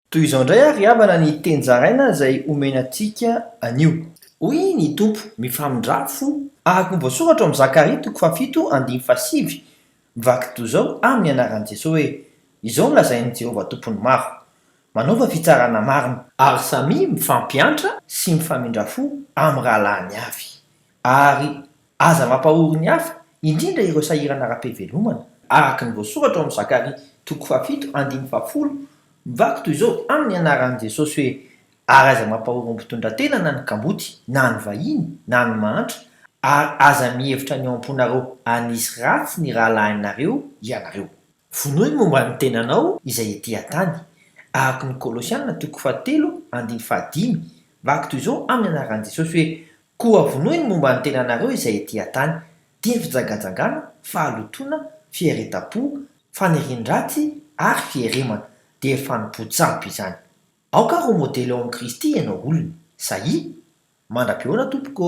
Toy izao indray ary havana ny tenjaraina izay omenantsika anio. Hoy ny tompo mifamindra fo araka ny voasoratra amin'ny Zakaria 7:5 mivaky toy izao amin'ny anaran'i Jesosy hoe izao nolazain'i Jehovah tompony maro, manaova fitsarana marina ary samy mifampiantra sy mifamindra fo amin'ny rahalahiny avy. Ary aza mampahory ny hafa indrindra ireo sahirana ara-pivelomana araka ny voasoratra amin'ny Zakaria 7:5 mivaky toy izao amin'ny anaran'i Jesosy hoe ary aza mampahory mpitondra-tena na ny kamboty na ny vahiny na ny mahantra ary aza mihevitra ny ao am-ponareo anisy ratsy ny rahalahinareo ianareo. Vonoiny momba ny tenanao izay etỳ an-tany araka ny Kolosianina 3:5 mivaky toy izao amin'ny anaran'i Jesosy hoe koa vonoiny momba ny tenanareo izay etỳ an-tany dia ny fijagajagana, fahalotoana, fieretam-po, fanirian-dratsy ary fieremana dia fanompo-tsampy izany. Aoka ro modely ao amin'ny Kristy ianao olona. Sahy, mandra-pioana tompoko.